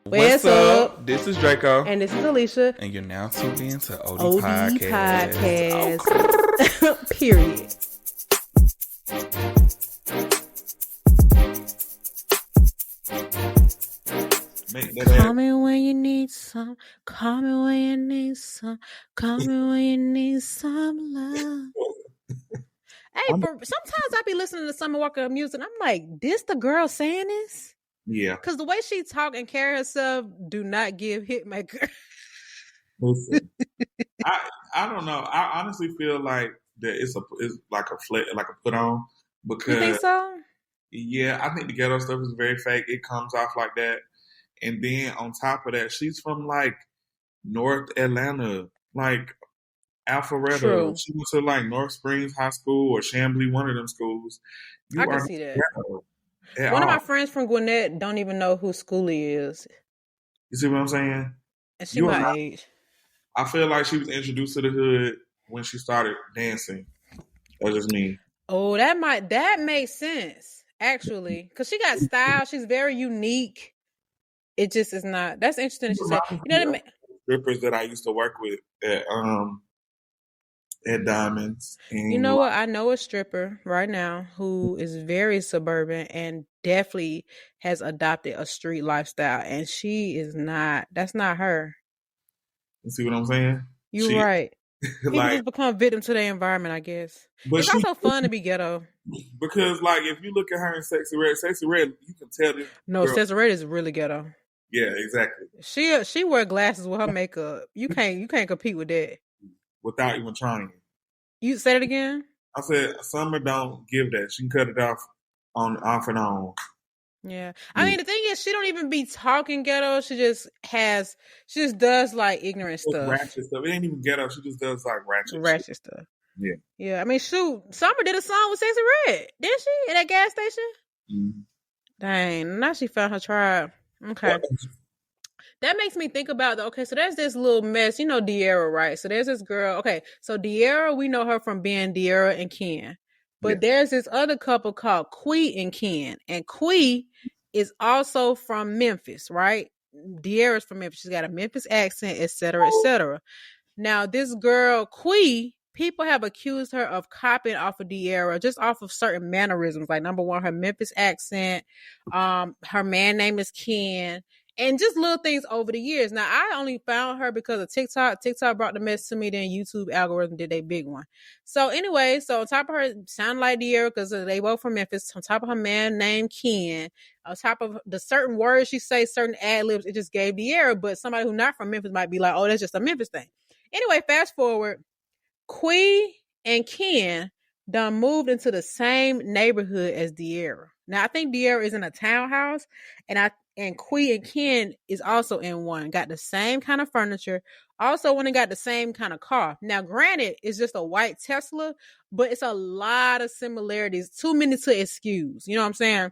What's up? This is Draco. And this is Alicia. And you're now tuned in to OD Podcast. Oh. Period. Call me when you need some. Call me when you need some. Call me when you need some love. Hey, sometimes I be listening to Summer Walker music and I'm like, this the girl saying this? Yeah. Because the way she talk and carry herself do not give Hitmaker. Listen, I don't know. I honestly feel like that it's like a put on, because you think so? Yeah, I think the ghetto stuff is very fake. It comes off like that. And then on top of that, she's from like North Atlanta, like Alpharetta. True. She went to like North Springs High School or Chamblee, one of them schools. I can see that. One of my friends from Gwinnett don't even know who Schoolie is. You see what I'm saying? And she my age. I feel like she was introduced to the hood when she started dancing. That's just me. Oh, that makes sense, actually. Because she got style. She's very unique. It just is not. That's interesting that she said. You know what I mean? Strippers that I used to work with at Diamonds. And you know what? I know a stripper right now who is very suburban and definitely has adopted a street lifestyle. And she is not. That's not her. You see what I'm saying? You're right. People just become victim to their environment, I guess. But it's also fun to be ghetto. Because, like, if you look at her in Sexy Red, you can tell this. No, girl. Sexy Red is really ghetto. Yeah, exactly. She wear glasses with her makeup. You can't compete with that. Without even trying. You said it again? I said Summer don't give that. She can cut it off and on. Yeah. I mean, the thing is, she don't even be talking ghetto. She just does like ignorant stuff. Ratchet stuff. It ain't even ghetto. She just does like ratchet stuff. Yeah. Yeah. I mean, shoot, Summer did a song with Sexy Red, didn't she? At that gas station? Mm-hmm. Dang. Now she found her tribe. Okay. That makes me think about, so there's this little mess. You know DeArra, right? So there's this girl. Okay, so DeArra, we know her from being DeArra and Ken. But there's this other couple called Qui and Ken. And Qui is also from Memphis, right? DeArra's from Memphis. She's got a Memphis accent, et cetera, et cetera. Now, this girl, Qui, people have accused her of copying off of DeArra, just off of certain mannerisms. Like, number one, her Memphis accent. Her man name is Ken. And just little things over the years. Now, I only found her because of TikTok. TikTok brought the mess to me, then YouTube algorithm did a big one. So anyway, on top of her, sound like DeArra because they both from Memphis. On top of her man named Ken. On top of the certain words she say, certain ad-libs, it just gave DeArra. But somebody who not from Memphis might be like, oh, that's just a Memphis thing. Anyway, fast forward. Qui and Ken done moved into the same neighborhood as DeArra. Now, I think DeArra is in a townhouse, and Qui and Ken is also in one. Got the same kind of furniture. Also went and got the same kind of car. Now, granted, it's just a white Tesla, but it's a lot of similarities. Too many to excuse. You know what I'm saying?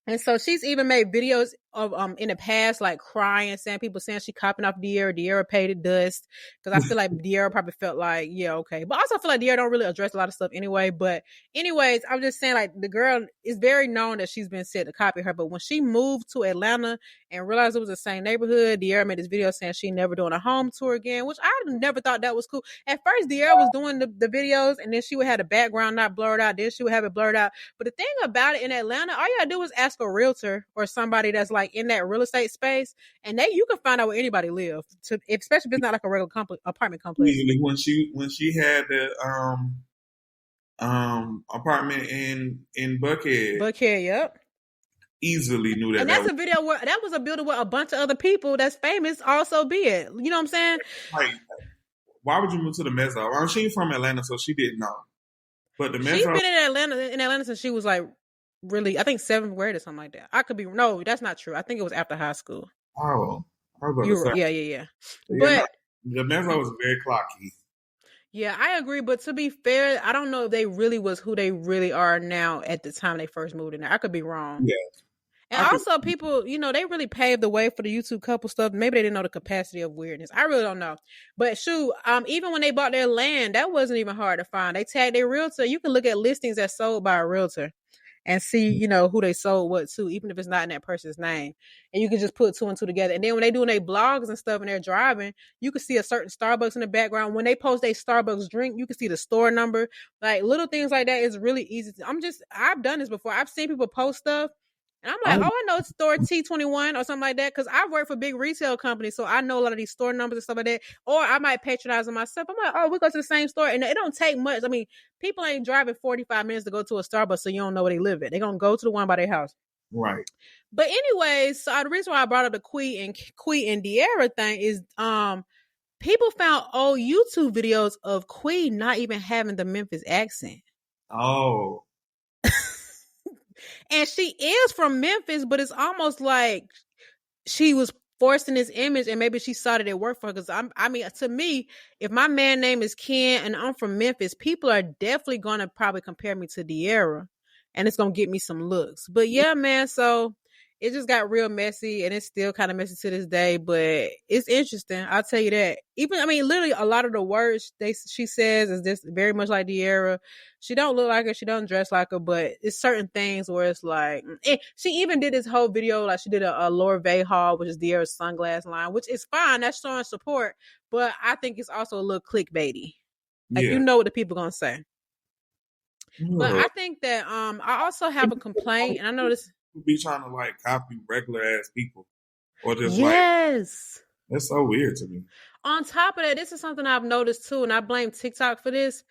And so she's even made videos of in the past, like crying, saying people saying she copying off DeArra. DeArra paid the dust because I feel like DeArra probably felt like, yeah, okay. But also I feel like DeArra don't really address a lot of stuff anyway. But anyways, I'm just saying, like, the girl is very known that she's been said to copy her. But when she moved to Atlanta and realized it was the same neighborhood, DeArra made this video saying she never doing a home tour again, which I never thought that was cool. At first, DeArra was doing the videos, and then she would have the background not blurred out. Then she would have it blurred out. But the thing about it in Atlanta, all you gotta do is ask a realtor or somebody that's like in that real estate space, and you can find out where anybody lives. Especially if it's not like a regular apartment complex. Usually, when she had the apartment in Buckhead. Buckhead, yep. Easily knew that. And that's a video where that was a building where a bunch of other people that's famous also be it. You know what I'm saying? Like, why would you move to the Mezzo? Well, she's from Atlanta, so she didn't know. But the Mezzo, she's been in Atlanta since she was like, really, I think 7th grade or something like that. I could be, no, that's not true. I think it was after high school. Oh, yeah. But the Mezzo was very clocky. Yeah, I agree. But to be fair, I don't know if they really was who they really are now at the time they first moved in there. I could be wrong. Yeah. And also people, you know, they really paved the way for the YouTube couple stuff. Maybe they didn't know the capacity of weirdness. I really don't know. But shoot, even when they bought their land, that wasn't even hard to find. They tagged their realtor. You can look at listings that's sold by a realtor. and see, you know, who they sold what to, even if it's not in that person's name. And you can just put two and two together. And then when they doing their blogs and stuff and they're driving, you can see a certain Starbucks in the background. When they post a Starbucks drink, you can see the store number. Like little things like that is really easy. I've done this before. I've seen people post stuff. And I'm like, Oh, oh, I know it's store T21 or something like that. Cause I work for big retail companies. So I know a lot of these store numbers and stuff like that. Or I might patronize them myself. I'm like, oh, we go to the same store. And it don't take much. I mean, people ain't driving 45 minutes to go to a Starbucks, so you don't know where they live at. They're going to go to the one by their house. right. But anyways, so the reason why I brought up the Qui and DeArra thing is people found old YouTube videos of Qui not even having the Memphis accent. Oh. And she is from Memphis, but it's almost like she was forced in this image, and maybe she saw that it worked for her. Because I mean, to me, if my man name is Ken and I'm from Memphis, people are definitely gonna probably compare me to DeArra, and it's gonna get me some looks. But yeah, man, so it just got real messy, and it's still kind of messy to this day. But it's interesting, I'll tell you that. Even I mean, literally, a lot of the words she says is just very much like DeArra. She don't look like her, she don't dress like her, but it's certain things where it's like, she even did this whole video, like she did a Lorvay haul, which is DeArra's sunglass line, which is fine, that's showing support, but I think it's also a little clickbaity. Like, Yeah. you know what the people gonna say. But Ugh. I think that I also have a complaint, and I know this. People be trying to like copy regular ass people, or just like Yes. that's so weird to me. On top of that, this is something I've noticed too, and I blame TikTok for this.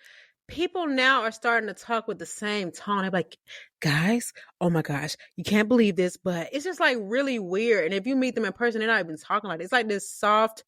People now are starting to talk with the same tone. I'm like, guys, oh my gosh, you can't believe this, but it's just like really weird. And if you meet them in person, they're not even talking like this. It's like this soft,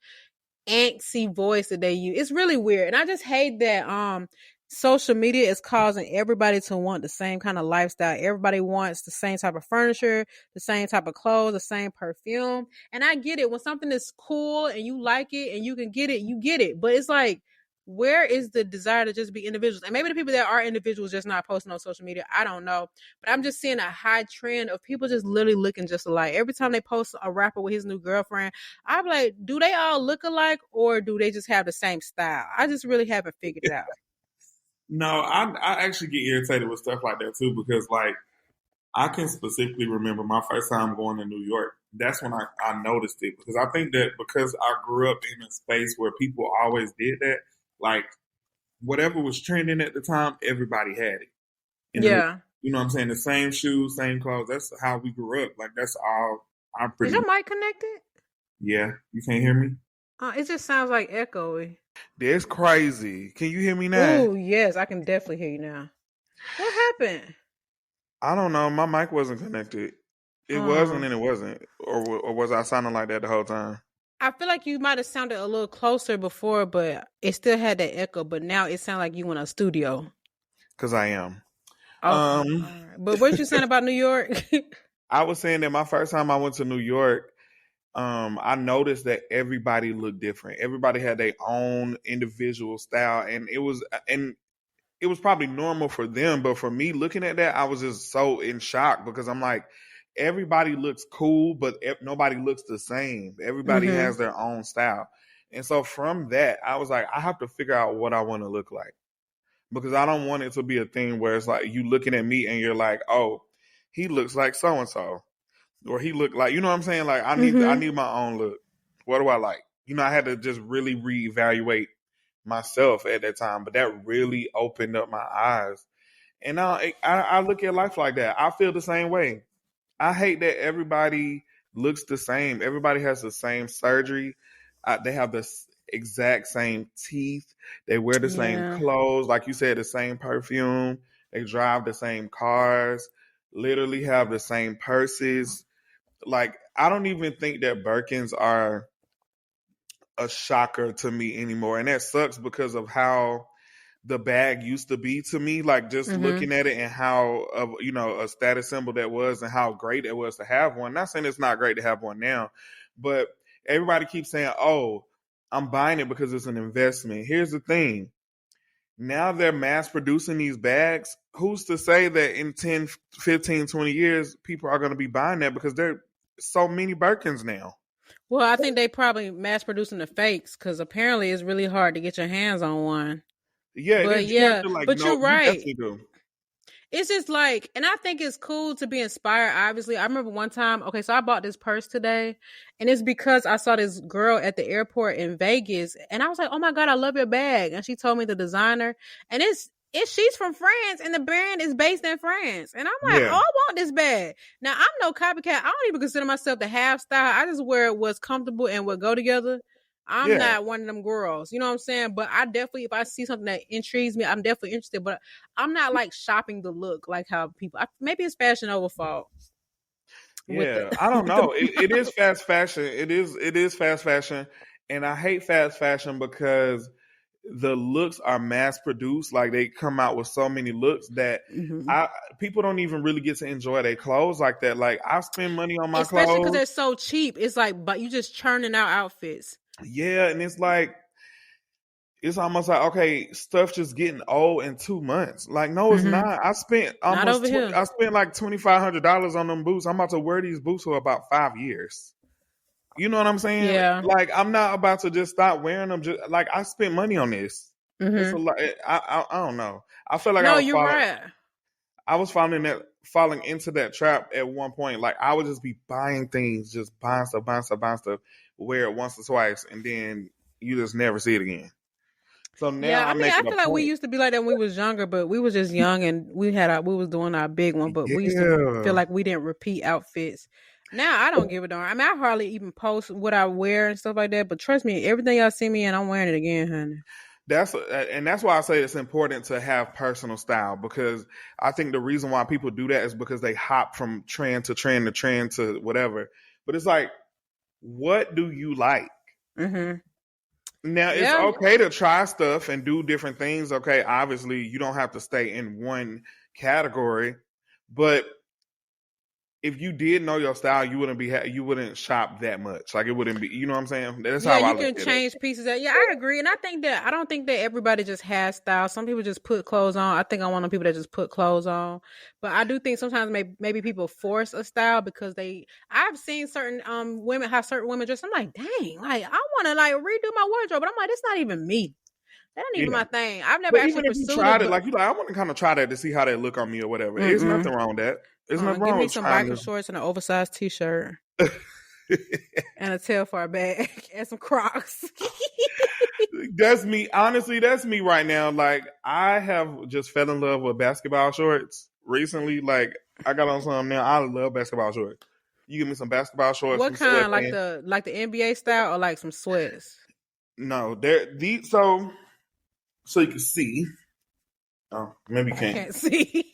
angsty voice that they use. It's really weird. And I just hate that social media is causing everybody to want the same kind of lifestyle. Everybody wants the same type of furniture, the same type of clothes, the same perfume. And I get it. When something is cool and you like it and you can get it, you get it. But it's like, where is the desire to just be individuals? And maybe the people that are individuals just not posting on social media. I don't know. But I'm just seeing a high trend of people just literally looking just alike. Every time they post a rapper with his new girlfriend, I'm like, do they all look alike or do they just have the same style? I just really haven't figured it out. No, I actually get irritated with stuff like that too because like I can specifically remember my first time going to New York. That's when I noticed it because I think that because I grew up in a space where people always did that, like whatever was trending at the time, everybody had it. And Yeah. you know what I'm saying? The same shoes, same clothes. That's how we grew up. Like that's all I Is pretty your much. mic connected? Yeah, you can't hear me? It just sounds like echoey. That's crazy. Can you hear me now? Oh, yes, I can definitely hear you now. What happened? I don't know. My mic wasn't connected. It wasn't, and it wasn't. Or was I sounding like that the whole time? I feel like you might have sounded a little closer before, but it still had that echo. But now it sounds like you in a studio. Because I am. Okay. All right. But what you saying about New York? I was saying that my first time I went to New York, I noticed that everybody looked different. Everybody had their own individual style, and it was probably normal for them, but for me looking at that, I was just so in shock because I'm like, everybody looks cool, but nobody looks the same. Everybody Mm-hmm. has their own style. And so from that, I was like, I have to figure out what I want to look like because I don't want it to be a thing where it's like you looking at me and you're like, oh, he looks like so and so, or he looked like, you know what I'm saying? Like I Mm-hmm. need my own look. What do I like? You know, I had to just really reevaluate myself at that time, but that really opened up my eyes. And now I look at life like that. I feel the same way. I hate that everybody looks the same. Everybody has the same surgery. They have the exact same teeth. They wear the same Yeah. clothes. Like you said, the same perfume. They drive the same cars. Literally have the same purses. Like, I don't even think that Birkins are a shocker to me anymore. And that sucks because of how the bag used to be to me, like just Mm-hmm. looking at it and how a status symbol that was and how great it was to have one. Not saying it's not great to have one now, but everybody keeps saying, oh, I'm buying it because it's an investment. Here's the thing. Now they're mass producing these bags. Who's to say that in 10, 15, 20 years, people are going to be buying that because there are so many Birkins now. Well, I think they probably mass producing the fakes because apparently it's really hard to get your hands on one. Yeah, it But is. You have yeah, to like but know. you're You right. definitely do. it's just like, and I think it's cool to be inspired, obviously. I remember one time, okay, so I bought this purse today, and it's because I saw this girl at the airport in Vegas, and I was like, oh my God, I love your bag. And she told me the designer, and she's from France, and the brand is based in France. And I'm like, oh, Yeah, I want this bag. Now, I'm no copycat. I don't even consider myself the half style. I just wear what's comfortable and what go together. I'm yeah, not one of them girls, you know what I'm saying? But I definitely, if I see something that intrigues me, I'm definitely interested. But I'm not like shopping the look like how people. Maybe it's fashion over fault with the yeah. I don't with the. know. It is fast fashion. It is fast fashion, and I hate fast fashion because the looks are mass produced. Like they come out with so many looks that Mhm. I people don't even really get to enjoy their clothes like that. Like I spend money on my Especially because clothes. they're so cheap. It's like, but you just churning out outfits. Yeah, and it's like it's almost like okay, stuff just getting old in 2 months. Like no, it's Hmm. not. I spent Not over here. I spent like $2,500 on them boots. I'm about to wear these boots for about 5 years. You know what I'm saying? Yeah. Like I'm not about to just stop wearing them. Just like I spent money on this. It's a Hmm. lot. I don't know. I feel like No, you're right. I was falling into that trap at one point. Like I would just be buying things, just buying stuff, buying stuff, buying stuff, wear it once or twice, and then you just never see it again. So now Yeah, I I mean, make I it a feel like we point. used to be like that when we was younger, but we was just young and we was doing our big one, but we used to feel Yeah, like we didn't repeat outfits. Now I don't give a darn. I mean, I hardly even post what I wear and stuff like that. But trust me, everything y'all see me in, I'm wearing it again, honey. that's why I say it's important to have personal style because I think the reason why people do that is because they hop from trend to trend to trend to whatever. But it's like, what do you like? Hmm. Now it's Yeah, okay to try stuff and do different things. Okay, obviously you don't have to stay in one category, but if you did know your style, you wouldn't shop that much. Like it wouldn't be. You know what I'm saying? That's yeah, how I you look can at it. change pieces. Yeah, I agree, and I don't think that everybody just has style. Some people just put clothes on. I think I'm one of the people that just put clothes on, but I do think sometimes maybe people force a style because I've seen certain women how certain women dress. I'm like, dang, like I want to like redo my wardrobe, but I'm like, that's not even me. That ain't even Yeah, my thing. I've never but actually even if you pursued it, tried it, but like you like, I want to kind of try that to see how they look on me or whatever. There's mm-mm. nothing wrong with that. There's nothing Give wrong me with some trying biker shorts and an oversized t-shirt to. and a tailfire bag and some Crocs. That's me. Honestly, that's me right now. Like I have just fell in love with basketball shorts recently. Like I got on some now. I love basketball shorts. You give me some basketball shorts, What some kind? sweatpants. Like the NBA style or like some sweats? No, they're these so you can see. Oh, maybe you I can't. can't see.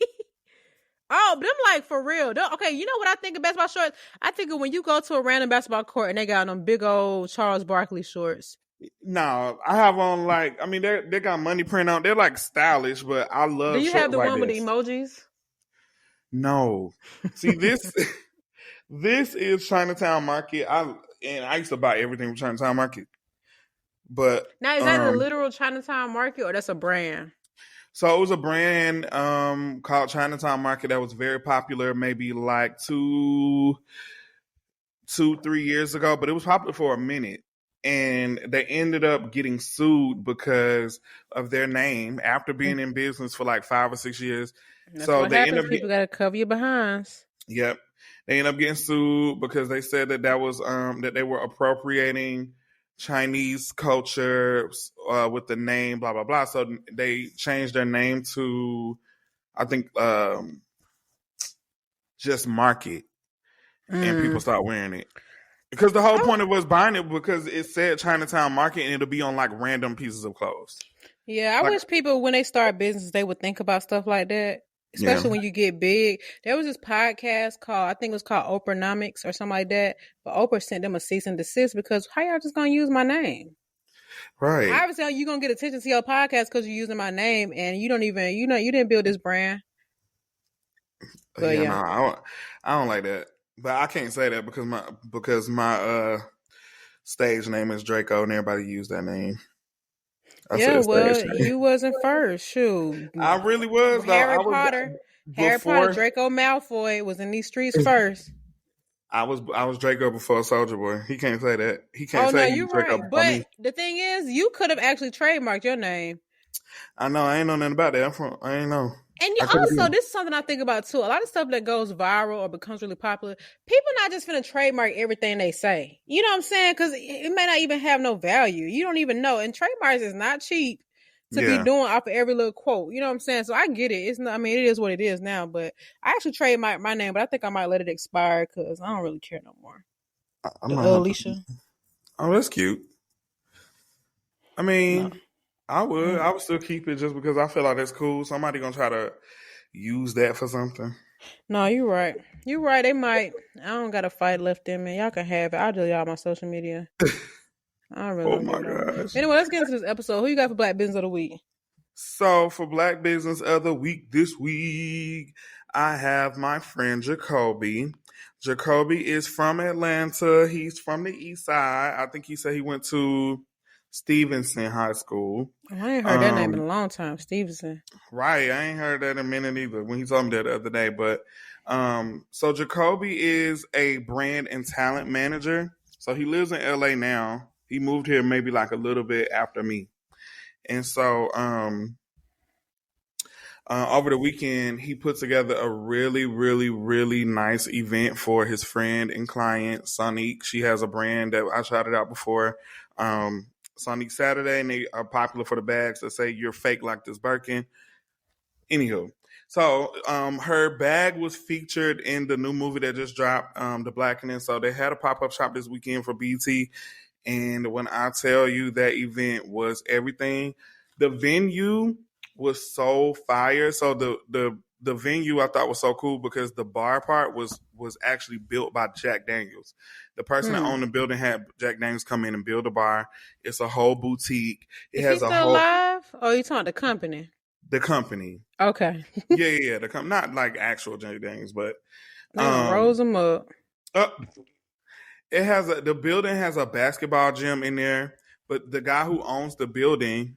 Oh, but I'm like for real. Okay, you know what I think of basketball shorts? I think of when you go to a random basketball court and they got them big old Charles Barkley shorts. No, I have on like I mean they got money print on. They're like stylish, but I Do love you have shorts the like one with the this. emojis? No, see this this is Chinatown Market. I used to buy everything from Chinatown Market, but Now, is that the um, literal Chinatown market or that's a brand? so it was a brand called Chinatown Market that was very popular, maybe like 3 years ago, but it was popular for a minute. And they ended up getting sued because of their name after being in business for like 5 or 6 years. That's So what they ended happens. up People getting, got to cover your behinds. yep, they ended up getting sued because they said that was that they were appropriating Chinese culture with the name, blah blah blah. So they changed their name to, I think, just Market, and people Mm. start wearing it. Because the whole point of us buying it because it said Chinatown Market and it'll be on like random pieces of clothes. Yeah, I Like, wish people when they start business they would think about stuff like that. yeah, Especially when you get big. There was this podcast called I think it was called Oprahnomics or something like that. But Oprah sent them a cease and desist because how y'all just gonna use my name? right. Obviously you gonna get attention to your podcast because you're using my name and you don't even you didn't build this brand. But Yeah, no, yeah. I don't like that. But I can't say that because my stage name is Draco and everybody used that name. I Yeah, said well, stage name. you wasn't first. Shoot. I really was though. I Harry was Potter. Harry Potter, before Draco Malfoy was in these streets first. I was Draco before Soldier Boy. He can't say that. He can't Oh no, say he was you're Draco right. before But me. the thing is, you could have actually trademarked your name. I know I ain't know nothing about that. I ain't know. And I couldn't also, do this is something I think about too. A lot of stuff that goes viral or becomes really popular, people not just gonna trademark everything they say. You know what I'm saying? Because it may not even have no value. You don't even know. And trademarks is not cheap to be Yeah. doing off of every little quote. You know what I'm saying? So I get it. It's not. I mean, it is what it is now. But I actually trademarked my name, but I think I might let it expire because I don't really care no more. I'm not have to. Alicia. Oh, that's cute. I No. mean, I Mm. would still keep it just because I feel like that's cool. Somebody gonna try to use that for something. No, you're right. You're right. They might. I don't got a fight left in me. Y'all can have it. I'll delete all my social media. I really Oh don't give my it up. gosh. Anyway, let's get into this episode. Who you got for Black Business of the Week? So for Black Business of the Week this week, I have my friend Jacoby. Jacoby is from Atlanta. He's from the East Side. I think he said he went to Stevenson High School. Oh, I ain't heard that name in a long time. Stevenson. Right. I ain't heard that in a minute either when he told me that the other day. But so Jacoby is a brand and talent manager. So he lives in LA now. He moved here maybe like a little bit after me. And so over the weekend, he put together a really, really, really nice event for his friend and client, Sonique. She has a brand that I shouted out before, Sonique Saturday, and they are popular for the bags that say "You're fake like this Birkin." Anywho, so her bag was featured in the new movie that just dropped, The Blackening. So they had a pop-up shop this weekend for BT. And when I tell you that event was everything, the venue was so fire. So the venue I thought was so cool because the bar part was actually built by Jack Daniels. The person that owned the building had Jack Daniels come in and build a bar. It's a whole boutique. It Is has he a still whole alive? Or you talking the company? the company. Okay. Yeah. Not like actual Jack Daniels, but They done rose him up. It has the building has a basketball gym in there, but the guy who owns the building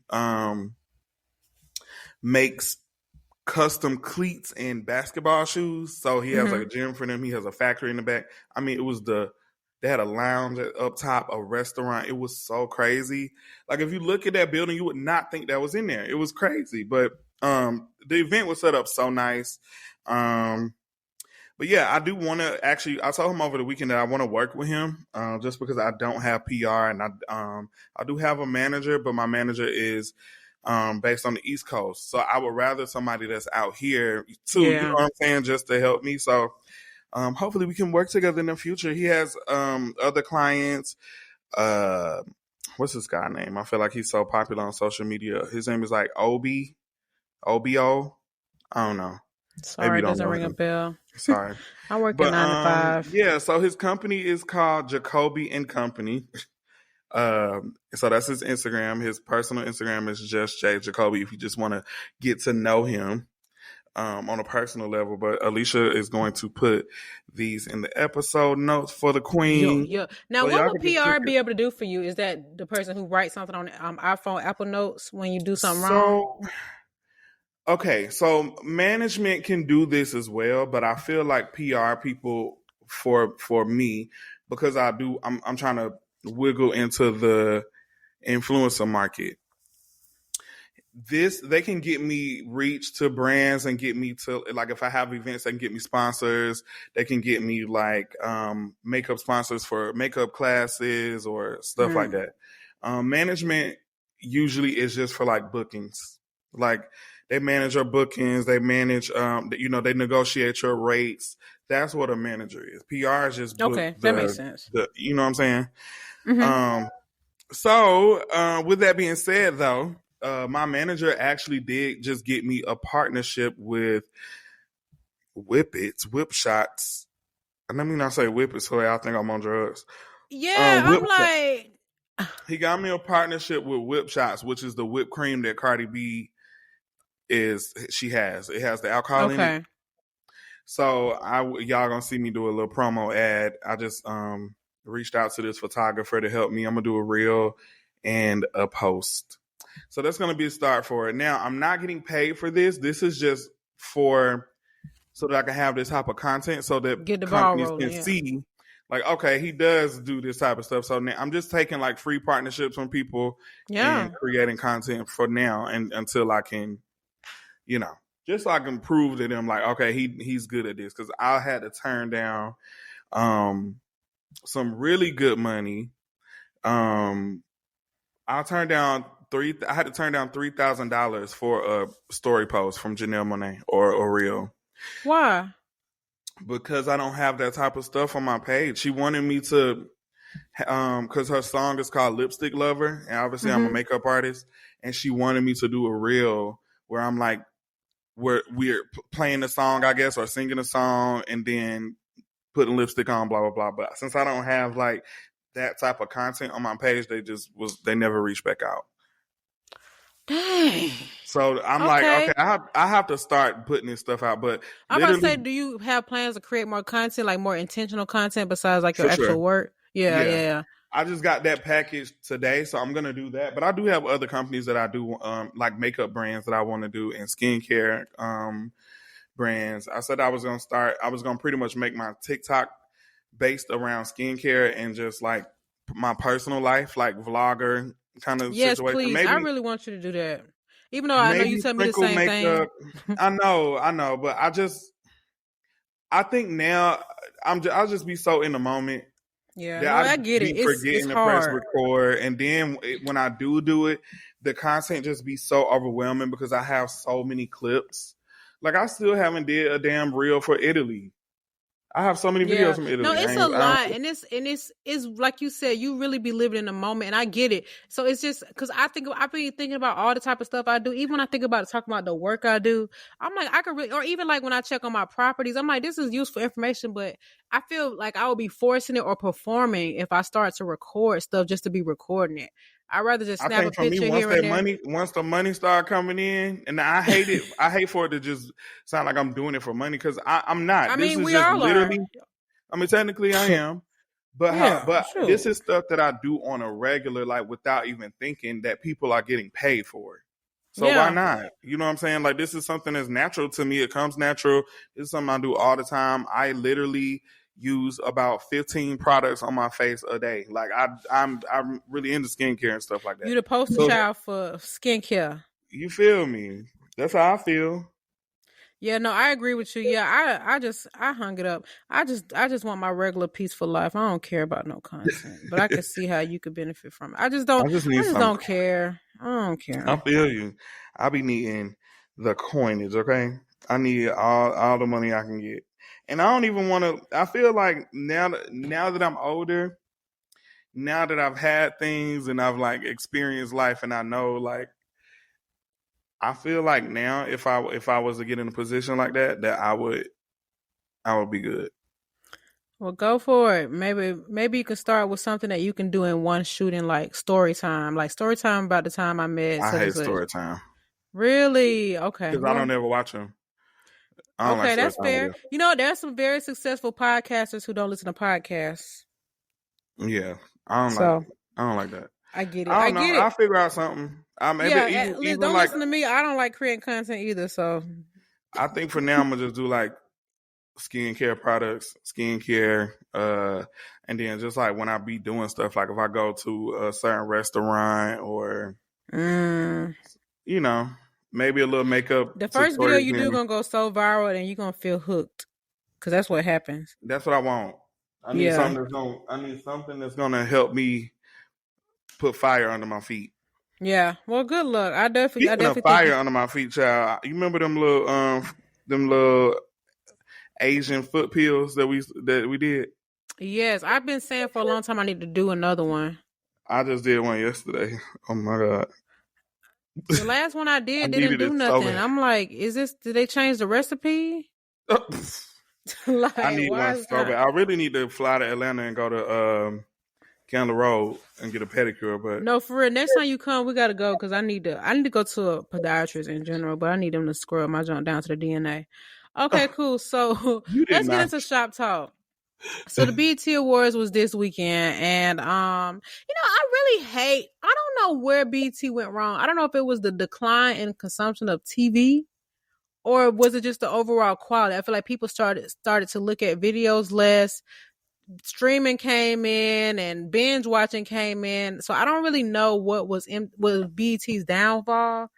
makes custom cleats and basketball shoes. So he has like a gym for them. He has a factory in the back. I mean, they had a lounge up top, a restaurant. It was so crazy. Like if you look at that building, you would not think that was in there. It was crazy. But the event was set up so nice. But yeah, I do want to actually. I told him over the weekend that I want to work with him, just because I don't have PR and I do have a manager, but my manager is based on the East Coast, so I would rather somebody that's out here too. Yeah. You know what I'm saying, just to help me. So hopefully we can work together in the future. He has other clients. What's this guy name? I feel like he's so popular on social media. His name is like OBO. I don't know. Sorry, it doesn't ring a bell. Sorry. I work at 9 to 5. Yeah, so his company is called Jacoby and Company. So that's his Instagram. His personal Instagram is just J Jacoby if you just want to get to know him on a personal level. But Alicia is going to put these in the episode notes for the queen. Yeah. Now, so what would PR be able to do for you? Is that the person who writes something on iPhone, Apple Notes when you do something wrong? Okay, so management can do this as well, but I feel like PR people for me, because I'm trying to wiggle into the influencer market. They can get me reach to brands and get me to, like, if I have events, they can get me sponsors. They can get me like makeup sponsors for makeup classes or stuff like that. Management usually is just for like bookings, like. They manage your bookings. They manage, they negotiate your rates. That's what a manager is. PR is just okay. That makes sense. You know what I'm saying? Mm-hmm. So with that being said, though, my manager actually did just get me a partnership with Whip Shots. And let me not say Whip It, so I think I'm on drugs. Yeah, I'm like. He got me a partnership with Whip Shots, which is the whipped cream that Cardi B. It has the alcohol in it. So y'all gonna see me do a little promo ad. I just reached out to this photographer to help me. I'm gonna do a reel and a post. So that's gonna be a start for it. Now I'm not getting paid for this. This is just so that I can have this type of content so that get the ball companies rolling, can see, like, okay, he does do this type of stuff. So now I'm just taking like free partnerships from people and creating content for now and until I can. just so I can prove to them like, okay, he's good at this. Because I had to turn down some really good money. I turned down I had to turn down $3,000 for a story post from Janelle Monáe or Reel. Why? Because I don't have that type of stuff on my page. She wanted me to, because her song is called Lipstick Lover, and obviously I'm a makeup artist, and she wanted me to do a reel where I'm like, where we're playing the song, I guess, or singing a song, and then putting lipstick on, blah blah blah. But since I don't have like that type of content on my page, they never reached back out. Dang. So I'm like, okay, I have to start putting this stuff out. But I'm about to say, do you have plans to create more content, like more intentional content besides like your actual work? Yeah. I just got that package today, so I'm gonna do that. But I do have other companies that I do like makeup brands that I want to do, and skincare brands. I said I was gonna pretty much make my TikTok based around skincare and just like my personal life, like vlogger kind of situation. Please. Maybe, I really want you to do that. Even though I know you tell me the same thing. I know, but I think now I'll just be so in the moment. Yeah, I get it. It's to hard. press record, and then when I do it, the content just be so overwhelming because I have so many clips. Like I still haven't did a damn reel for Italy. I have so many videos from Italy. No, it's a lot, and it's like you said, you really be living in the moment, and I get it. So it's just because I've been thinking about all the type of stuff I do. Even when I think about talking about the work I do, I'm like, I could really, or even like when I check on my properties, I'm like, this is useful information, but I feel like I would be forcing it or performing if I start to record stuff just to be recording it. I'd rather just snap a picture here and there. Once the money start coming in, and I hate it. I hate for it to just sound like I'm doing it for money because I'm not. I mean, we all literally. I mean, technically I am, but this is stuff that I do on a regular, like without even thinking that people are getting paid for it. So why not? You know what I'm saying? Like this is something that's natural to me. It comes natural. It's something I do all the time. I literally use about 15 products on my face a day. Like I'm really into skincare and stuff like that. You the poster child for skincare. You feel me? That's how I feel. Yeah, no, I agree with you. Yeah, I hung it up. I just want my regular peaceful life. I don't care about no content, but I can see how you could benefit from it. I just don't care. I don't care. I feel you. I be needing the coinage. Okay, I need all the money I can get. And I don't even want to. I feel like now that I'm older, now that I've had things and I've like experienced life, and I know like I feel like now if I was to get in a position like that I would be good. Well, go for it. Maybe you can start with something that you can do in one shooting, like story time. Like story time about the time I met. I hate story time. Really? Okay. Because I don't ever watch them. Okay, that's fair. You know, there's some very successful podcasters who don't listen to podcasts. Yeah, I don't like that. I get it. I get it. I'll figure out something. Don't listen to me. I don't like creating content either. So I think for now I'm gonna just do like skincare products, and then just like when I be doing stuff, like if I go to a certain restaurant or you know. Maybe a little makeup. The first video you do gonna go so viral, and you're gonna feel hooked, because that's what happens. That's what I want. I need something that's gonna help me put fire under my feet. Yeah. Well, good luck. I definitely fire under my feet, child. You remember them little Asian foot pills that we did? Yes, I've been saying for a long time I need to do another one. I just did one yesterday. Oh my God. The last one I did didn't do nothing. So I'm like, did they change the recipe? Like, I need one so bad. I really need to fly to Atlanta and go to Candler Road and get a pedicure. But no, for real. Next time you come, we gotta go because I need to go to a podiatrist in general, but I need them to scrub my junk down to the DNA. Okay, cool. So let's get into shop talk. So the BET Awards was this weekend, and I really hate. I don't know where BET went wrong. I don't know if it was the decline in consumption of TV, or was it just the overall quality. I feel like people started to look at videos less. Streaming came in, and binge watching came in. So I don't really know what was BET's downfall.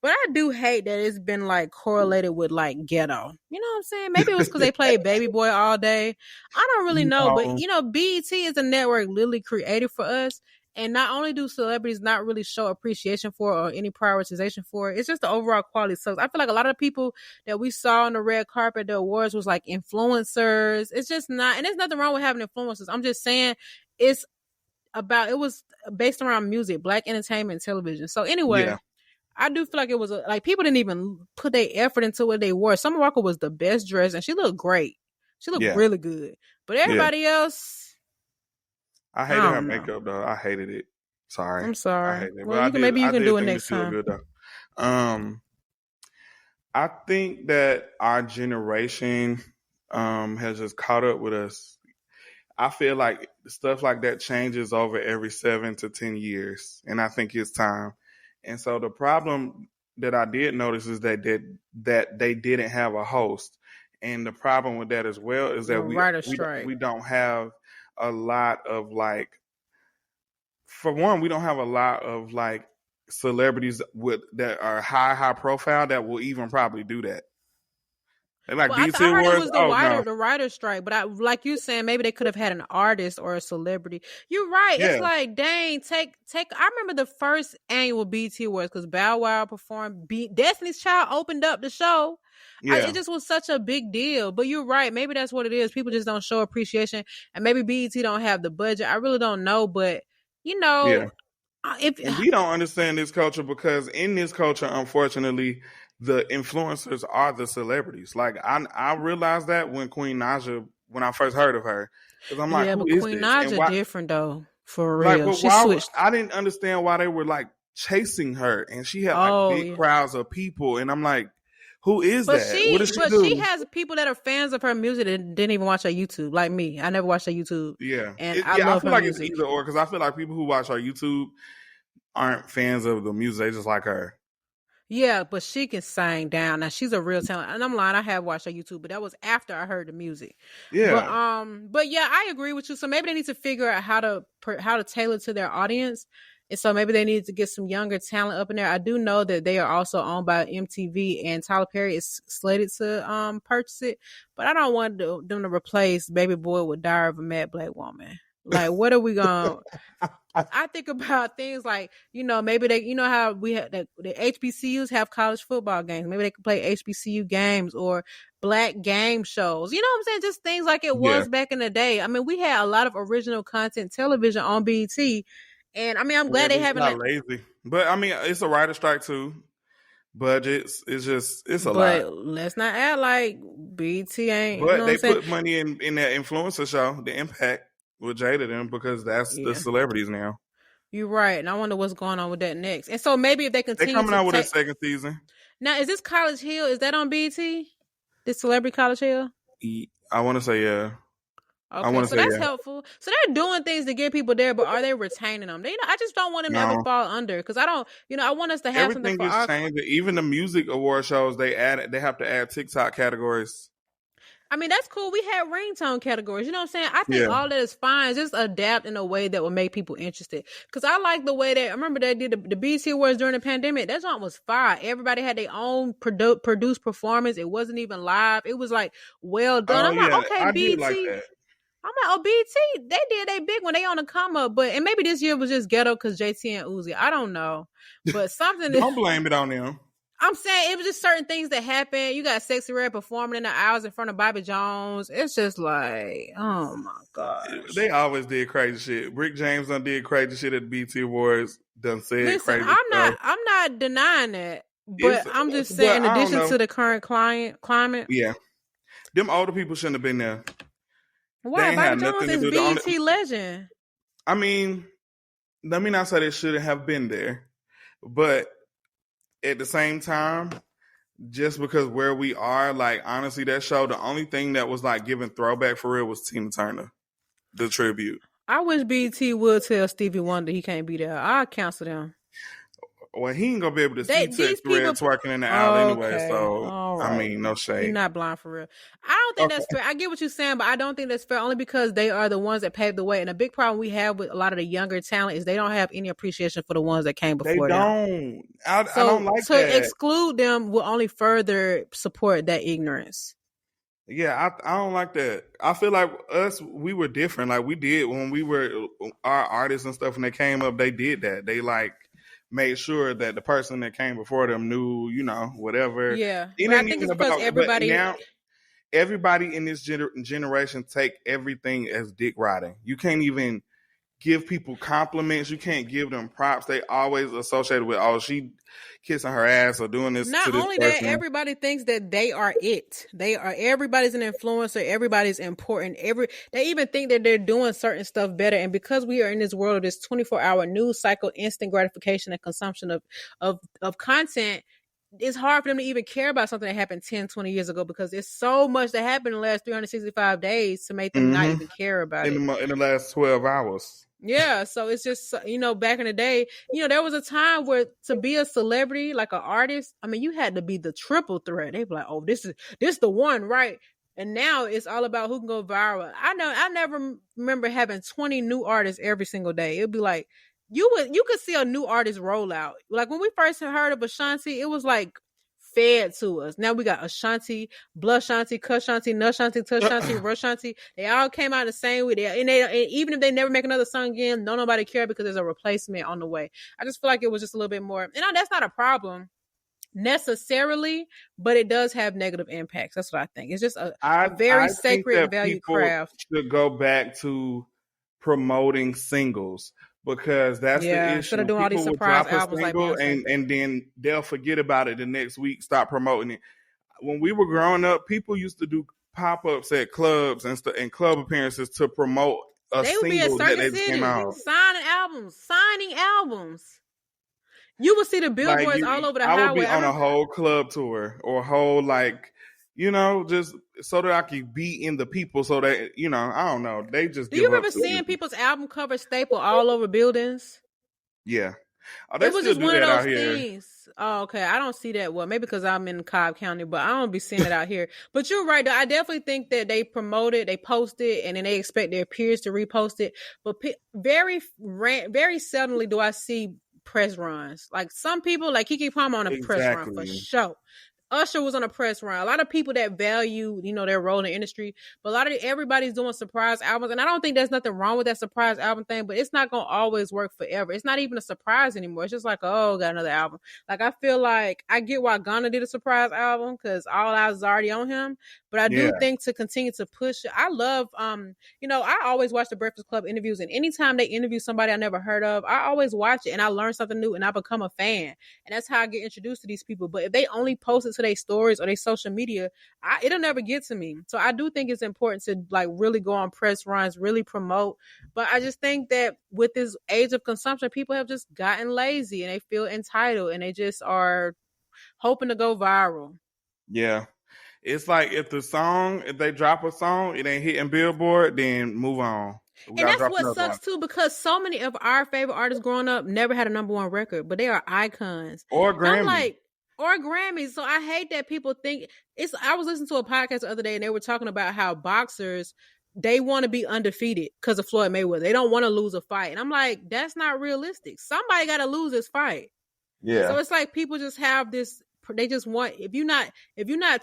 But I do hate that it's been like correlated with like ghetto. You know what I'm saying? Maybe it was because they played Baby Boy all day. I don't really know. But No. you know, BET is a network literally created for us. And not only do celebrities not really show appreciation for or any prioritization for it, it's just the overall quality sucks. I feel like a lot of the people that we saw on the red carpet, the awards, was like influencers. It's just not, and there's nothing wrong with having influencers. I'm just saying it was based around music, black entertainment, television. So anyway, Yeah. I do feel like it was like people didn't even put their effort into what they wore. Summer Walker was the best dressed and she looked great. She looked Yeah. really good. But Yeah. everybody else, I hated her makeup though. I hated it. Sorry. I'm sorry. I hated it. Well, But maybe you can do it next she looked time. good though. I think that our generation has just caught up with us. I feel like stuff like that changes over every 7 to 10 years, and I think it's time. And so the problem that I did notice is that they didn't have a host, and the problem with that as well is that we don't have a lot of like. For one, we don't have a lot of like celebrities that are high profile that will even probably do that. They like BET I heard it Awards. was the writer's strike, but like you saying, maybe they could have had an artist or a celebrity. You're right. Yeah. It's like, dang, take. I remember the first annual BET Awards because Bow Wow performed. Destiny's Child opened up the show. Yeah. It just was such a big deal. But you're right. Maybe that's what it is. People just don't show appreciation, and maybe BET don't have the budget. I really don't know, but you know. Yeah. And we don't understand this culture because in this culture, unfortunately, the influencers are the celebrities. Like I realized that when Queen Naja, when I first heard of her, because I'm like, who is Queen this? Naja different though, for real. Like, she switched. I didn't understand why they were like chasing her, and she had like big crowds of people, and I'm like, who is that? What does she do? She has people that are fans of her music that didn't even watch her YouTube, like me. I never watched her YouTube. Yeah, and I love feel her like music. It's either or because I feel like people who watch her YouTube aren't fans of the music; they just like her. Yeah, but she can sing down. Now she's a real talent, and I'm lying. I have watched her YouTube, but that was after I heard the music. Yeah, but yeah, I agree with you. So maybe they need to figure out how to tailor to their audience. And so maybe they need to get some younger talent up in there. I do know that they are also owned by MTV, and Tyler Perry is slated to purchase it. But I don't want them to replace Baby Boy with Diary of a Mad Black Woman. Like, what are we going to... I think about things like, maybe they, how we have the HBCUs have college football games. Maybe they could play HBCU games or black game shows. You know what I'm saying? Just things like it was back in the day. I mean, we had a lot of original content television on BET. And I mean, I'm glad they haven't lazy, but I mean, it's a writer strike too. Budgets, it's a lot. But let's not act like BET ain't. But they put money in that influencer show, The Impact, with Jada them because that's the celebrities now. You're right, and I wonder what's going on with that next. And so maybe if they continue, they're coming out with a second season. Now, is this College Hill? Is that on BET? This Celebrity College Hill? I want to say yeah. Okay, so that's helpful. So they're doing things to get people there, but are they retaining them? I just don't want them to ever fall under because I don't. I want us to have everything something for is changing. Even the music award shows, they have to add TikTok categories. I mean, that's cool. We had ringtone categories. You know what I'm saying? I think all that is fine. Just adapt in a way that will make people interested. Because I like the way that, I remember they did the BET Awards during the pandemic. That song was fire. Everybody had their own produced performance. It wasn't even live. It was like well done. I'm like, okay, BET. Like that. I'm like, BET, they did they big when they on the come up. And maybe this year was just ghetto because JT and Uzi. I don't know. But something. Don't blame it on them. I'm saying it was just certain things that happened. You got Sexy Red performing in the aisles in front of Bobby Jones. It's just like, oh my gosh. They always did crazy shit. Rick James done did crazy shit at the BET Awards. Done said crazy stuff. I'm not denying that. But I'm just saying, in addition to the current climate. Yeah. Them older people shouldn't have been there. Why? Bobby Jones is BET legend. I mean, let me not say they shouldn't have been there. But at the same time, just because where we are, like, honestly, that show, the only thing that was, like, giving throwback for real was Tina Turner, the tribute. I wish BET would tell Stevie Wonder he can't be there. I'll cancel them. Well, he ain't gonna be able to see These Tex Red people. twerking in the aisle anyway. Okay, So all I right. mean, no shade. You're not blind for real. I don't think that's fair. I get what you're saying, but I don't think that's fair only because they are the ones that paved the way. And a big problem we have with a lot of the younger talent is they don't have any appreciation for the ones that came They before them. don't. I don't So like to that. exclude them will only further support that ignorance. Yeah, I don't like that. I feel like we were different. Like we did when we were our artists and stuff when they came up, they did that. They like made sure that the person that came before them knew, whatever. Yeah. It But I ain't think even it's because about, but everybody now everybody in this generation take everything as dick riding. You can't even give people compliments. You can't give them props. They always associated with, oh, she kissing her ass or doing this not to this only that, person. everybody thinks that they are it. Everybody's an influencer. Everybody's important. They even think that they're doing certain stuff better. And because we are in this world of this 24-hour news cycle, instant gratification and consumption of content, it's hard for them to even care about something that happened 10, 20 years ago because there's so much that happened in the last 365 days to make them not even care about it. In the last 12 hours. Yeah, so it's just, back in the day, there was a time where to be a celebrity, like an artist, I mean, you had to be the triple threat. They'd be like, oh, this the one, right? And now it's all about who can go viral. I never remember having 20 new artists every single day. It'd be like, you could see a new artist roll out. Like when we first heard of Ashanti, it was like fed to us. Now we got Ashanti, Blushanti, Cushanti, Nushanti, Tushanti, Rushanti. They all came out the same way. And even if they never make another song again, nobody care because there's a replacement on the way. I just feel like it was just a little bit more. And that's not a problem necessarily, but it does have negative impacts. That's what I think. It's just a very sacred value craft. Should go back to promoting singles because that's the issue. Instead of doing all these surprise albums like and then they'll forget about it the next week, stop promoting it. When we were growing up, people used to do pop-ups at clubs and club appearances to promote a single that they came out. Signing albums. You would see the billboards all over the highway. I would be on a whole club tour or a whole just so that I could be in the people so that, I don't know. They just Do you remember seeing people's album cover staple all over buildings? Yeah. Oh, it was just one of those things. Oh, okay. I don't see that. Well, maybe because I'm in Cobb County, but I don't be seeing it out here. But you're right. I definitely think that they promote it, they post it, and then they expect their peers to repost it. But very seldomly do I see press runs. Like some people, like Keke Palmer on a press run for sure. Usher was on a press run. A lot of people that value, their role in the industry, but everybody's doing surprise albums. And I don't think there's nothing wrong with that surprise album thing, but it's not going to always work forever. It's not even a surprise anymore. It's just like, oh, got another album. Like, I feel like I get why Ghana did a surprise album because all eyes is already on him. But I do think to continue to push it, I love, I always watch the Breakfast Club interviews, and anytime they interview somebody I never heard of, I always watch it and I learn something new and I become a fan. And that's how I get introduced to these people. But if they only post it to their stories or their social media, it'll never get to me. So I do think it's important to really go on press runs, really promote. But I just think that with this age of consumption, people have just gotten lazy and they feel entitled and they just are hoping to go viral. Yeah. It's like if they drop a song, it ain't hitting Billboard, then move on. And that's what sucks too, because so many of our favorite artists growing up never had a number one record, but they are icons. Or Grammy. Or Grammys. So I hate that people think I was listening to a podcast the other day and they were talking about how boxers, they want to be undefeated because of Floyd Mayweather. They don't want to lose a fight. And I'm like, that's not realistic. Somebody got to lose this fight. Yeah. So it's like people just have this, they just want, if you're not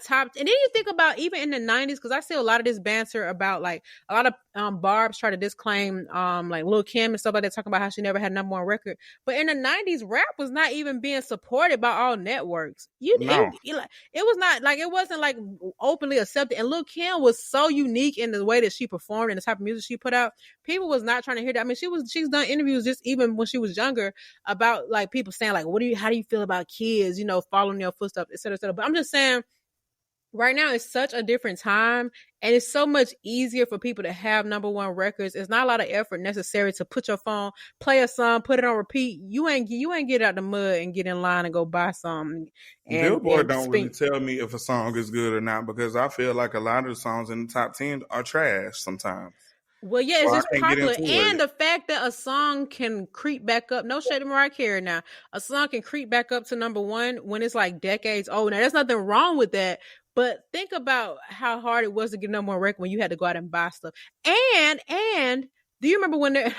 top, and then you think about even in the 90s, because I see a lot of this banter about a lot of Barbs try to disclaim Lil' Kim and stuff like that, talking about how she never had a number one record. But in the 90s, rap was not even being supported by all networks. It was not it wasn't openly accepted. And Lil' Kim was so unique in the way that she performed and the type of music she put out. People was not trying to hear that. I mean, she's done interviews just even when she was younger about people saying how do you feel about kids, following your footsteps, et cetera, et cetera. But I'm just saying, right now it's such a different time and it's so much easier for people to have number one records. It's not a lot of effort necessary to put your phone, play a song, put it on repeat. You ain't get out the mud and get in line and go buy something. Billboard don't really tell me if a song is good or not because I feel like a lot of the songs in the top 10 are trash sometimes. Well, yeah, it's or I just can't get popular. into And it. the fact that a song can creep back up, no shade to Mariah Carey now, a song can creep back up to number one when it's like decades old. Now, there's nothing wrong with that. But think about how hard it was to get number one record when you had to go out and buy stuff. And do you remember when I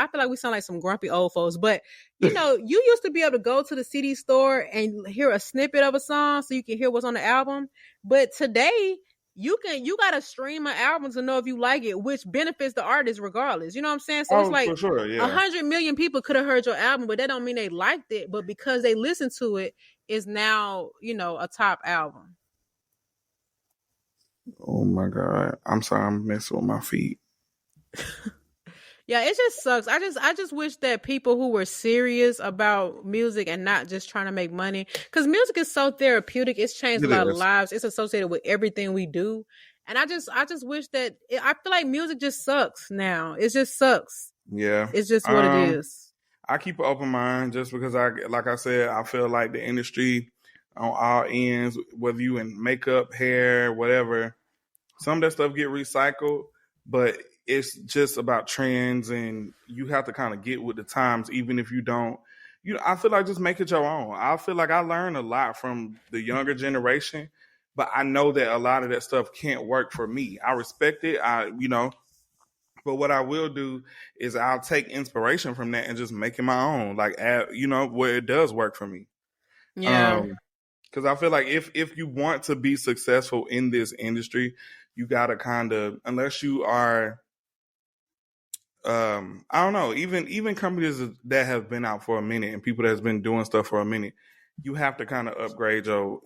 feel like we sound like some grumpy old folks, but you used to be able to go to the CD store and hear a snippet of a song so you can hear what's on the album. But today, you gotta stream an album to know if you like it, which benefits the artist regardless. You know what I'm saying? So it's Oh, like for sure, yeah. 100 million people could have heard your album, but that don't mean they liked it. But because they listened to it, is now a top album. Oh my God, I'm sorry, I'm messing with my feet. Yeah, it just sucks. I just wish that people who were serious about music and not just trying to make money, because music is so therapeutic. It's changed a It lot of is. lives. It's associated with everything we do, and I just wish that I feel like music just sucks now. It just sucks. Yeah. It's just what it is. I keep an open mind just because like I said, I feel like the industry on all ends, whether you in makeup, hair, whatever, some of that stuff get recycled, but it's just about trends and you have to kind of get with the times, even if you don't. I feel like just make it your own. I feel like I learned a lot from the younger generation, but I know that a lot of that stuff can't work for me. I respect it. But what I will do is I'll take inspiration from that and just make it my own, like add, where it does work for me. Yeah. Because I feel like if you want to be successful in this industry, you gotta kind of, unless you are, I don't know, even companies that have been out for a minute and people that's been doing stuff for a minute, you have to kind of upgrade your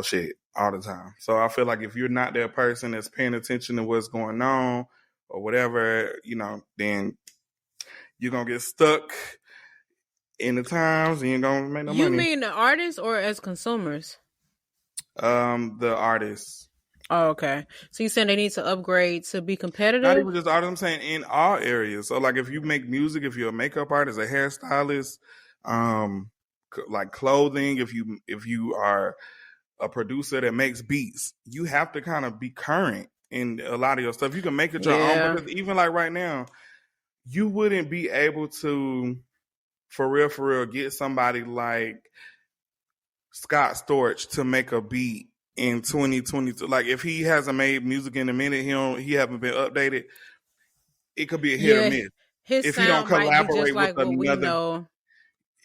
shit all the time. So I feel like if you're not that person that's paying attention to what's going on or whatever, then you're gonna get stuck in the times and you ain't gonna make no You money. mean the artists or as consumers? The artists. Oh, okay. So you saying they need to upgrade to be Not competitive? even just artists, I'm saying in all areas. So like if you make music, if you're a makeup artist, a hairstylist, like clothing, if you are a producer that makes beats, you have to kind of be current in a lot of your stuff. You can make it your own, because even like right now, you wouldn't be able to, for real, get somebody like Scott Storch to make a beat in 2022. Like if he hasn't made music in a minute, he haven't been updated, it could be a hit or miss. His If he don't sound might be just collaborate like with what we another, know.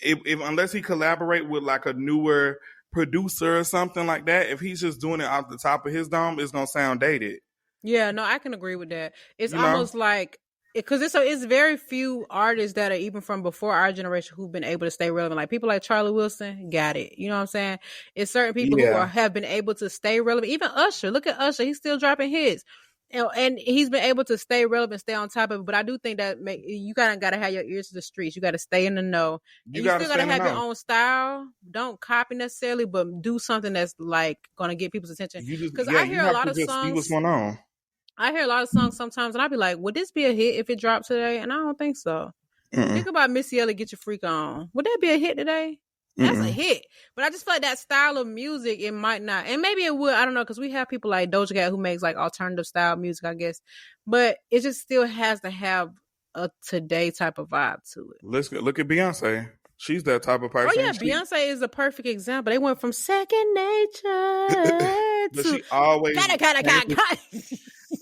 if unless he collaborate with like a newer producer or something like that, if he's just doing it off the top of his dome, it's gonna sound dated. Yeah, no, I can agree with that. It's almost like, because it's very few artists that are even from before our generation who've been able to stay relevant. Like people like Charlie Wilson got it. You know what I'm saying? It's certain people who have been able to stay relevant. Even Usher, look at Usher, he's still dropping hits. And he's been able to stay relevant, stay on top of it. But I do think that you gotta have your ears to the streets. You gotta stay in the know. And you still gotta have your own style. Don't copy necessarily, but do something that's like gonna get people's attention. Because I hear a lot of songs. See what's going on. I hear a lot of songs sometimes, and I'll be like, would this be a hit if it dropped today? And I don't think so. Think about Missy Elliott, Get Your Freak On. Would that be a hit today? That's a hit. But I just feel like that style of music, it might not. And maybe it would. I don't know, because we have people like Doja Cat who makes like alternative style music, I guess. But it just still has to have a today type of vibe to it. Let's look at Beyonce. She's that type of person. Oh, yeah. Beyonce is a perfect example. They went from second nature but to she always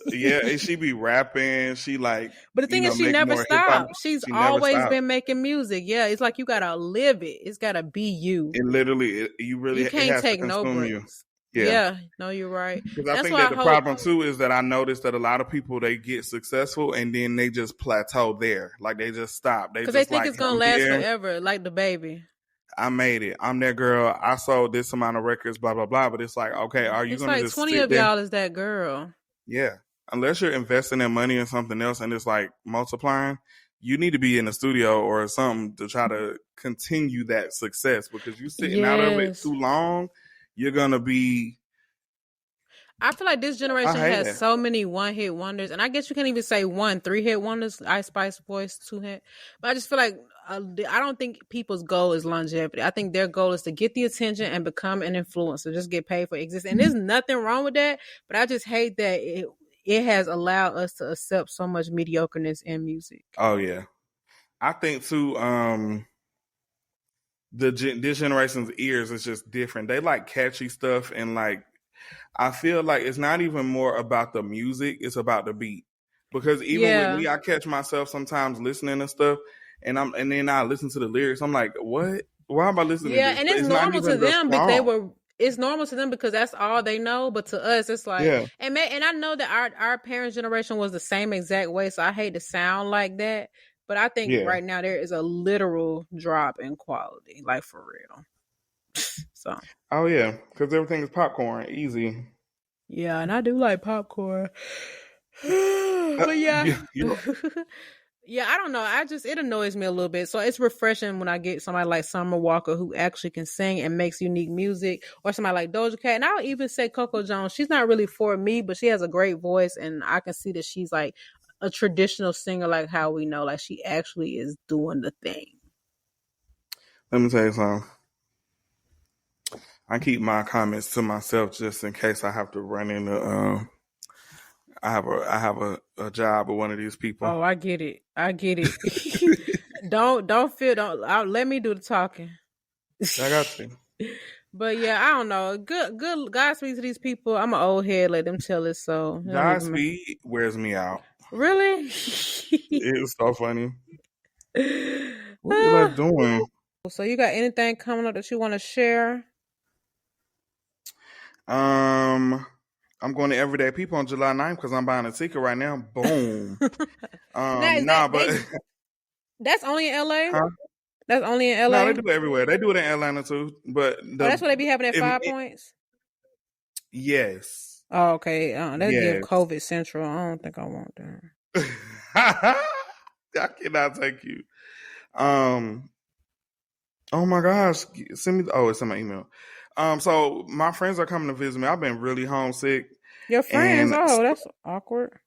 yeah, and she be rapping. She like, but the thing is, she never stopped. She's always been making music. Yeah, it's like you gotta live it. It's gotta be you. It literally, you can't take no breaks. Yeah, no, you're right. Because I think that the problem too is that I noticed that a lot of people, they get successful and then they just plateau there. Like they just stop. Because they think it's gonna last forever, like the baby. I made it. I'm that girl. I sold this amount of records, blah blah blah. But it's like, okay, are you gonna just 20 of y'all is that girl? Yeah. Unless you're investing that money in something else and it's like multiplying, you need to be in a studio or something to try to continue that success, because you sitting out of it too long, you're going to be. I feel like this generation has so many one-hit wonders, and I guess you can't even say 3-hit wonders, Ice Spice Boys, 2-hit. But I just feel like I don't think people's goal is longevity. I think their goal is to get the attention and become an influencer, just get paid for existing. And there's nothing wrong with that, but I just hate that it has allowed us to accept so much mediocreness in music. Oh yeah, I think too. This generation's ears is just different. They like catchy stuff, and like I feel like it's not even more about the music; it's about the beat. Because even with me, I catch myself sometimes listening to stuff, and then I listen to the lyrics. I'm like, what? Why am I listening to this? And it's normal to them because it's normal to them because that's all they know. But to us, it's like, and I know that our parents' generation was the same exact way. So I hate to sound like that, but I think right now there is a literal drop in quality, like for real. So. Oh yeah, because everything is popcorn, easy. Yeah, and I do like popcorn. But yeah. Yeah, I don't know. It annoys me a little bit. So it's refreshing when I get somebody like Summer Walker who actually can sing and makes unique music, or somebody like Doja Cat. And I'll even say Coco Jones. She's not really for me, but she has a great voice, and I can see that she's like a traditional singer, like how we know, like she actually is doing the thing. Let me tell you something. I keep my comments to myself just in case I have to run into. I have a job with one of these people. Oh, I get it. Don't let me do the talking. I got you. But yeah, I don't know. Good Godspeed to these people. I'm an old head. Let them tell it. So Godspeed wears me out. Really? It's so funny. What are you like doing? So you got anything coming up that you want to share? I'm going to Everyday People on July 9th because I'm buying a ticket right now. Boom. That's only in LA? Huh? That's only in LA? No, they do it everywhere. They do it in Atlanta too. But that's what they be having at 5 Points? Yes. Oh, okay. That's give COVID Central. I don't think I want that. I cannot take you. Oh my gosh. Send me it's in my email. So my friends are coming to visit me. I've been really homesick. Your friends? That's awkward.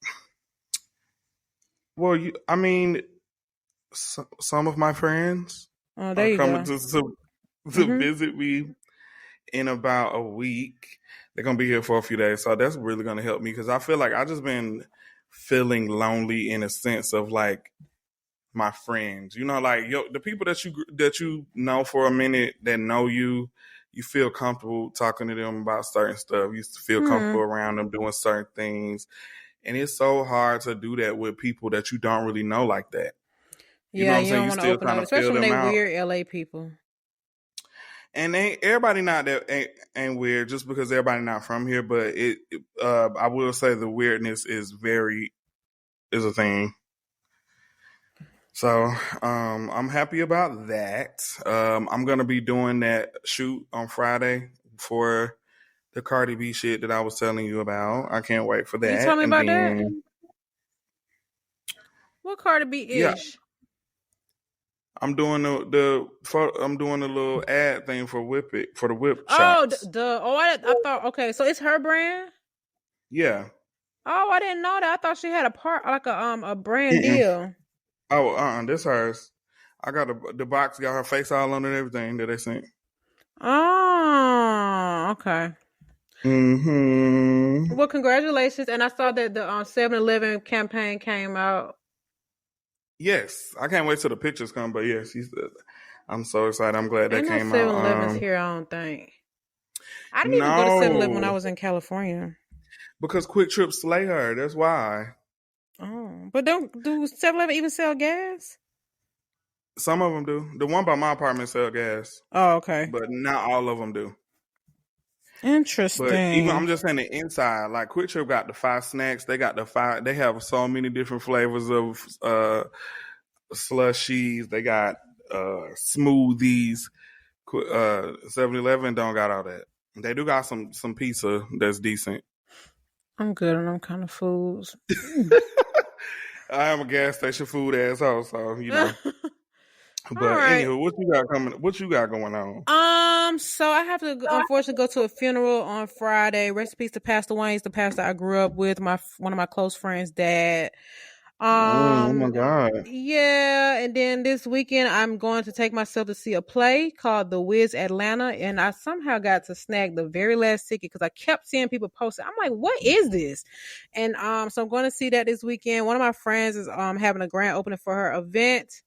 Well, some of my friends are coming to visit me in about a week. They're gonna be here for a few days, so that's really gonna help me because I feel like I just been feeling lonely in a sense of like my friends. You know, like the people that you know for a minute that know you feel comfortable talking to them about certain stuff. You feel comfortable around them doing certain things. And it's so hard to do that with people that you don't really know like that. You know what I'm saying? You still kind of especially when they weird LA people. And everybody not that ain't weird just because everybody not from here. But I will say the weirdness is a thing. So I'm happy about that. I'm gonna be doing that shoot on Friday for the Cardi B shit that I was telling you about. I can't wait for that. You told me about that? What Cardi B ish? Yeah. I'm doing I'm doing a little ad thing for Whip It for the Whip shots. I thought okay, so it's her brand. Yeah. Oh, I didn't know that. I thought she had a brand deal. Oh, this hers. I got the box got her face all on it and everything that they sent. Oh, okay. Mm-hmm. Well, congratulations! And I saw that the 7-Eleven campaign came out. Yes, I can't wait till the pictures come. But yes, I'm so excited. I'm glad that came out. 7-Eleven's here. I don't think. I didn't even go to 7-Eleven when I was in California. Because Quick Trip slay her. That's why. Oh, but do 7-Eleven even sell gas? Some of them do. The one by my apartment sell gas. Oh, okay. But not all of them do. Interesting. But even I'm just saying the inside, like Quick Trip got the 5 snacks. They got they have so many different flavors of slushies. They got smoothies. 7-Eleven don't got all that. They do got some pizza that's decent. I'm good on them kind of foods. I am a gas station food asshole, so you know. But anywho, what you got coming? What you got going on? So I have to unfortunately go to a funeral on Friday. Rest in peace to Pastor Wayne's the pastor I grew up with, one of my close friends' dad. Oh my God. Yeah, and then this weekend I'm going to take myself to see a play called The Wiz Atlanta, and I somehow got to snag the very last ticket because I kept seeing people post it. I'm like, what is this? And so I'm going to see that this weekend. One of my friends is having a grand opening for her event.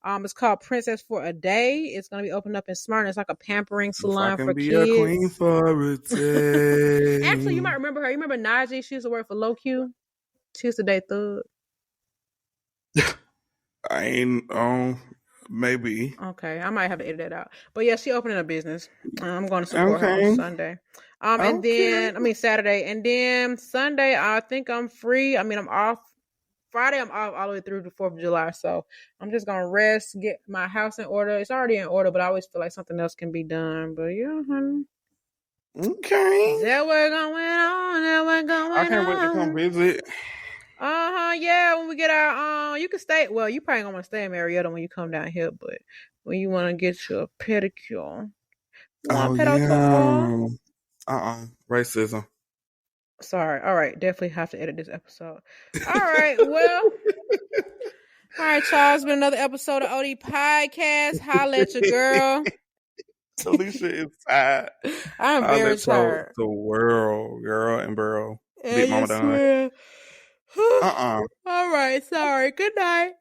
It's called Princess for a Day. It's going to be opened up in Smyrna. It's like a pampering If I salon can for be a kids. queen for a day. Actually, you might remember her. You remember Najee? She used to work for Low Q. She used to date Thug. I ain't maybe. Okay, I might have to edit that out. But yeah, she opening a business. I'm going to support her on Okay. Sunday. And Okay. then Saturday, and then Sunday I think I'm free. I mean, I'm off. Friday I'm off all the way through the 4th of July, so I'm just gonna rest, get my house in order. It's already in order, but I always feel like something else can be done. But yeah, honey. Okay. Is that what's going on? That what's going I can't wait to come on? visit. Yeah, when we get our you can stay. Well, you probably gonna want to stay in Marietta when you come down here, but when you want to get your pedicure, you want Oh pedicure. yeah. Racism. Sorry. All right, definitely have to edit this episode. All right, well, all right, y'all. It's been another episode of OD Podcast. Holla at your girl. Alicia is tired. I'm very tired. The world, girl and burl. Big Mama done. Swear. All right, sorry. Good night.